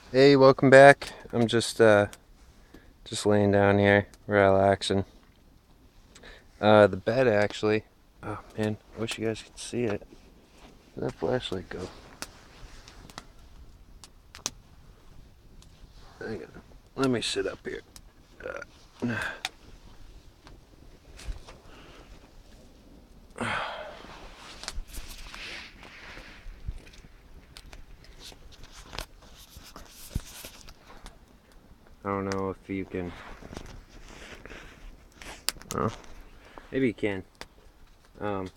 Hey, welcome back. I'm just laying down here, relaxing. The bed actually. Oh man, I wish you guys could see it. Where'd that flashlight go? Hang on. Let me sit up here. I don't know if you can. Oh, maybe you can. Um,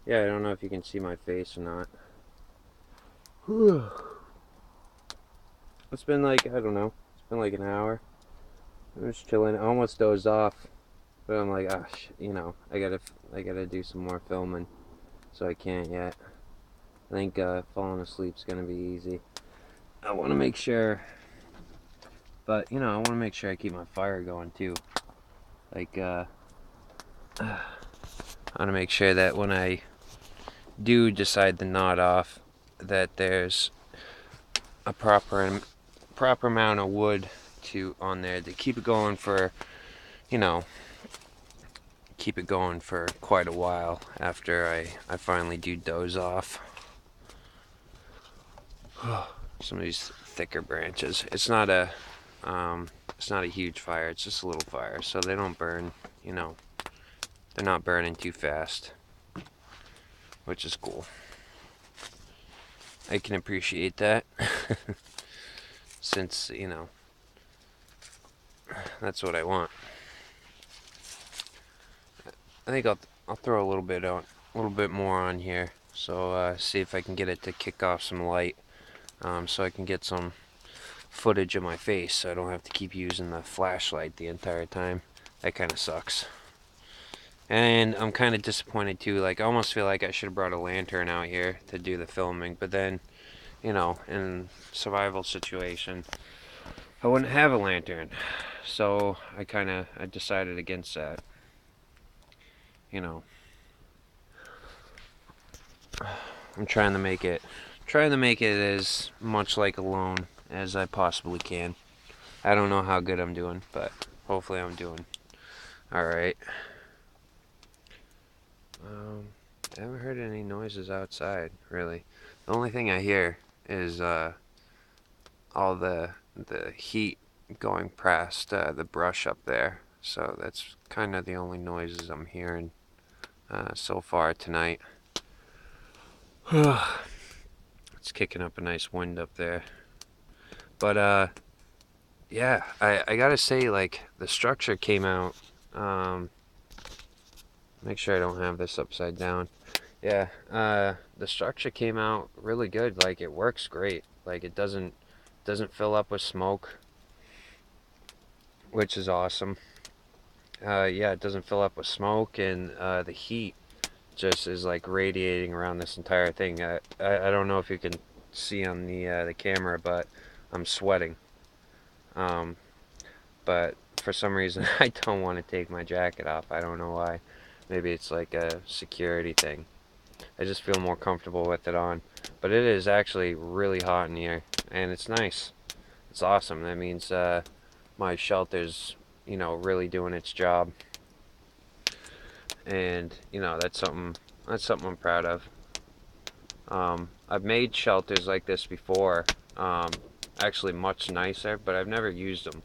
yeah, I don't know if you can see my face or not. It's been like I don't know. It's been like an hour. I'm just chilling. I almost dozed off, but I'm like, ah, I gotta do some more filming, so I can't yet. I think falling asleep's gonna be easy. I want to make sure, but I want to make sure I keep my fire going too. Like, I want to make sure that when I do decide to nod off, that there's a proper amount of wood to on there to keep it going for, you know, keep it going for quite a while after I finally do doze off. Some of these thicker branches. It's not a huge fire. It's just a little fire, so they don't burn. You know, they're not burning too fast, which is cool. I can appreciate that, since that's what I want. I think I'll throw a little bit more on here. So see if I can get it to kick off some light, so I can get some footage of my face. So I don't have to keep using the flashlight the entire time. That kind of sucks. And I'm kind of disappointed too. Like I almost feel like I should have brought a lantern out here to do the filming, but then in survival situation, I wouldn't have a lantern. So I decided against that. You know, I'm trying to make it as much like Alone as I possibly can. I don't know how good I'm doing, but hopefully I'm doing all right. Um, I haven't heard any noises outside really. The only thing I hear is all the heat going past the brush up there. So that's kind of the only noises I'm hearing so far tonight. It's kicking up a nice wind up there. But yeah, I gotta say, like, the structure came out. Um, Make sure I don't have this upside down. Yeah, the structure came out really good. Like, it works great. Like, it doesn't fill up with smoke, which is awesome. Yeah, it doesn't fill up with smoke, and the heat just is like radiating around this entire thing. I don't know if you can see on the camera, but I'm sweating. Um, but for some reason, I don't want to take my jacket off. I don't know why. Maybe it's like a security thing. I just feel more comfortable with it on. But it is actually really hot in here, and it's nice. It's awesome. That means my shelter's, really doing its job, and that's something I'm proud of. I've made shelters like this before, um, actually much nicer, but I've never used them.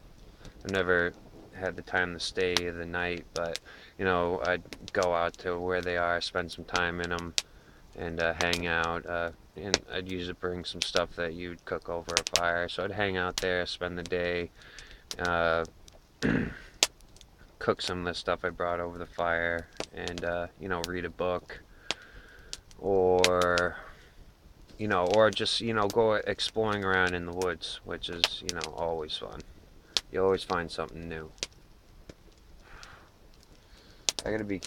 I've never had the time to stay the night, but I'd go out to where they are, spend some time in them, and hang out. And I'd usually bring some stuff that you'd cook over a fire, so I'd hang out there, spend the day, uh, cook some of the stuff I brought over the fire, and read a book, or or just go exploring around in the woods, which is always fun. You always find something new. I gotta be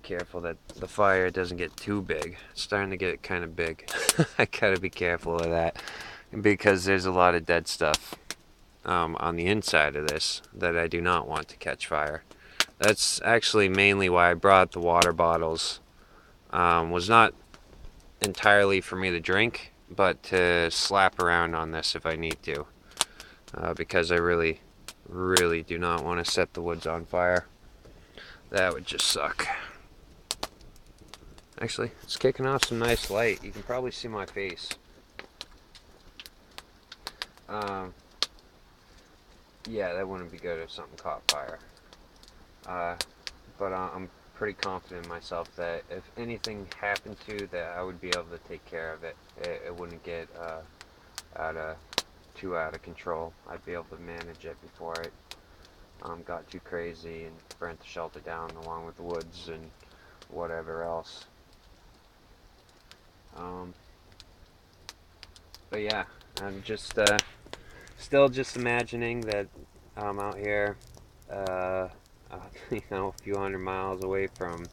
careful that the fire doesn't get too big. It's starting to get kind of big. I gotta be careful of that because there's a lot of dead stuff on the inside of this that I do not want to catch fire. That's actually mainly why I brought the water bottles. Was not entirely for me to drink, but to slap around on this if I need to, because I really do not want to set the woods on fire. That would just suck. Actually, it's kicking off some nice light. You can probably see my face. Yeah, that wouldn't be good if something caught fire. But I'm pretty confident in myself that if anything happened to, that I would be able to take care of it. It wouldn't get out of too out of control. I'd be able to manage it before it got too crazy and burnt the shelter down along with the woods and whatever else. But yeah, I'm just still just imagining that I'm out here, a few hundred miles away from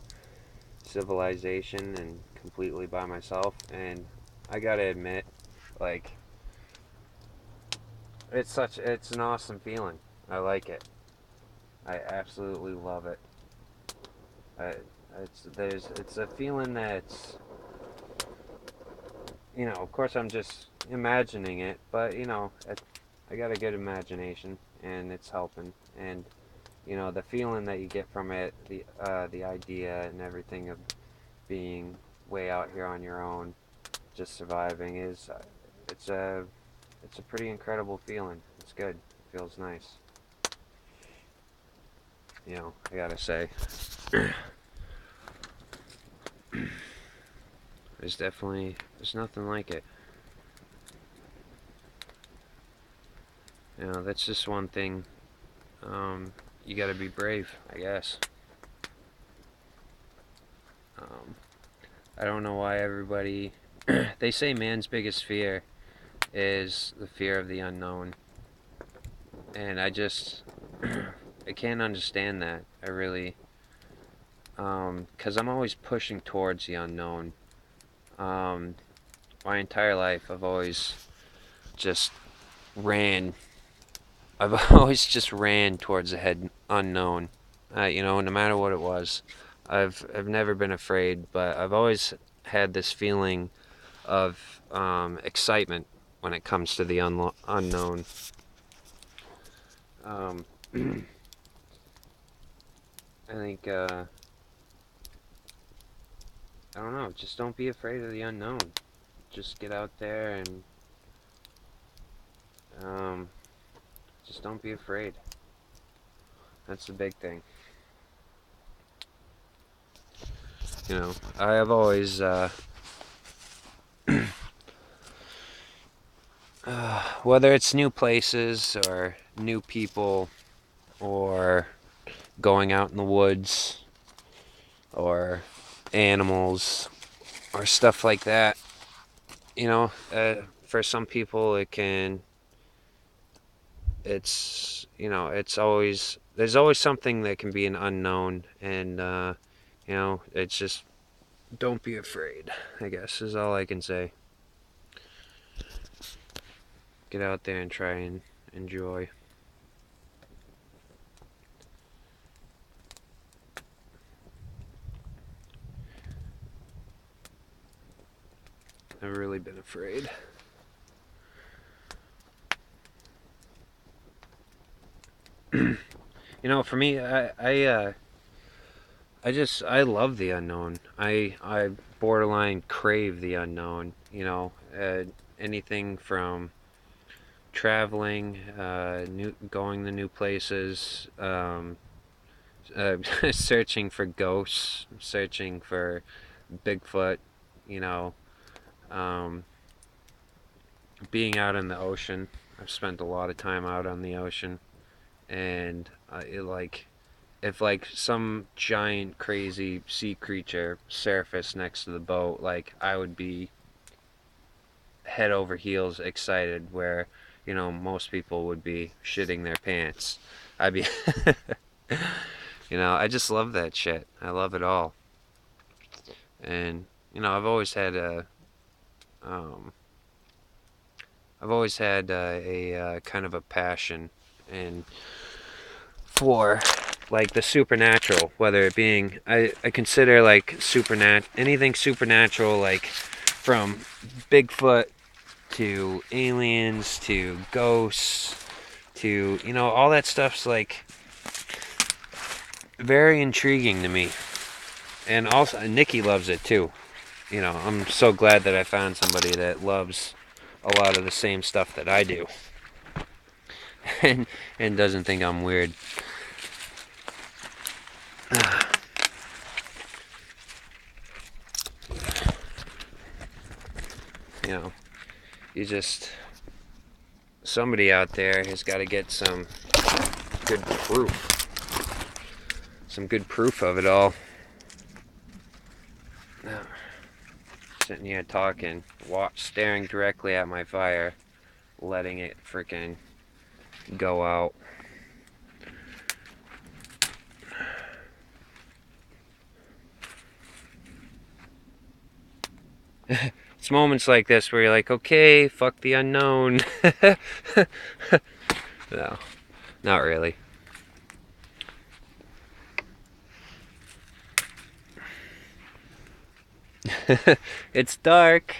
civilization and completely by myself. And I gotta admit, like, it's an awesome feeling. I like it. I absolutely love it. I, it's a feeling that's, of course I'm just imagining it, but I got a good imagination and it's helping. And the feeling that you get from it, the idea and everything of being way out here on your own, just surviving, is it's a it's a pretty incredible feeling. It's good. It feels nice. I gotta say, there's nothing like it. That's just one thing. You gotta be brave, I guess. I don't know why everybody. They say man's biggest fear is the fear of the unknown, and I can't understand that. I really, because I'm always pushing towards the unknown. My entire life, I've always just ran. I've always just ran towards the head unknown. No matter what it was, I've never been afraid, but I've always had this feeling of excitement when it comes to the unknown. I think I don't know. Just don't be afraid of the unknown. Just get out there and just don't be afraid. That's the big thing. I have always whether it's new places or new people or going out in the woods or animals or stuff like that. For some people it's always, there's always something that can be an unknown, and it's just, don't be afraid, I guess, is all I can say. Get out there and try and enjoy. I've really been afraid. For me, I love the unknown. I borderline crave the unknown. Anything from traveling, going to new places, searching for ghosts, searching for Bigfoot, you know, um, being out in the ocean. I've spent a lot of time out on the ocean, and if some giant crazy sea creature surfaced next to the boat, I would be head over heels excited, where most people would be shitting their pants. I'd be I just love that shit. I love it all. And I've always had um, a kind of a passion and for the supernatural, whether it being, I consider anything supernatural, from Bigfoot to aliens to ghosts to, you know, all that stuff's like very intriguing to me. And also, Nikki loves it too. You know, I'm so glad that I found somebody that loves a lot of the same stuff that I do. and doesn't think I'm weird. You know, you just, somebody out there has got to get some good proof. Some good proof of it all. Sitting here talking, staring directly at my fire, letting it freaking go out. It's moments like this where you're like, okay, fuck the unknown. No, not really. It's dark.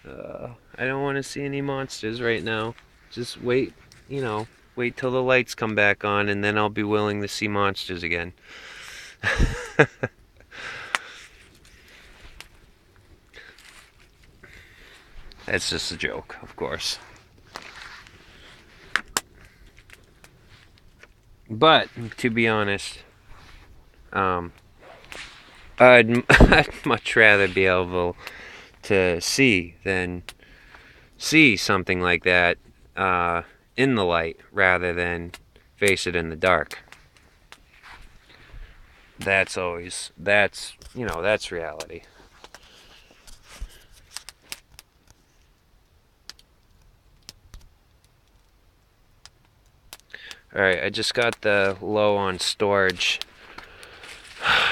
I don't want to see any monsters right now. Just wait, you know, wait till the lights come back on and then I'll be willing to see monsters again. That's just a joke, of course. But, to be honest, I'd much rather be able to see than see something like that in the light rather than face it in the dark. That's reality. Alright, I just got the low on storage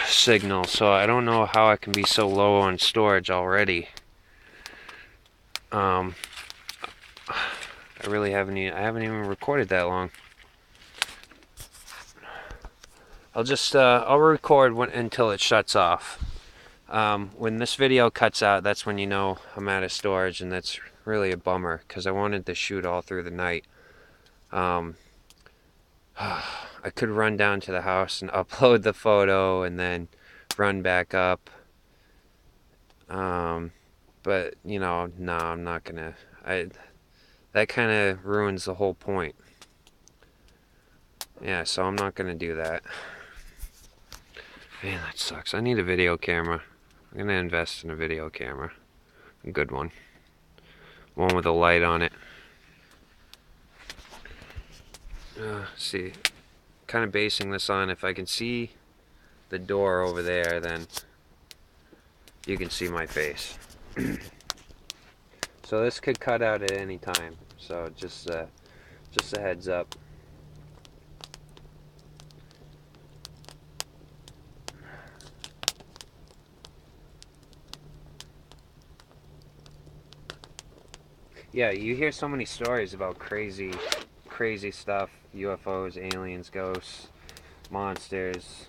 signal, so I don't know how I can be so low on storage already. I haven't even recorded that long. I'll record until it shuts off. When this video cuts out, that's when you know I'm out of storage, and that's really a bummer because I wanted to shoot all through the night. I could run down to the house and upload the photo and then run back up. But, you know, no, I'm not gonna. That kind of ruins the whole point. Yeah, so I'm not gonna do that. Man, that sucks. I need a video camera. I'm gonna invest in a video camera. A good one. One with a light on it. See. Kind of basing this on if I can see the door over there, then you can see my face. So this could cut out at any time. So just a heads up. Yeah, you hear so many stories about crazy stuff, UFOs, aliens, ghosts, monsters,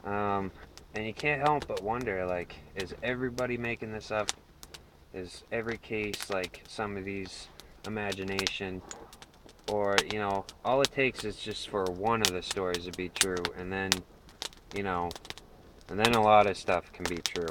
and you can't help but wonder, like, is everybody making this up? Is every case like some of these imagination? Or, you know, all it takes is just for one of the stories to be true, and then, you know, and then a lot of stuff can be true.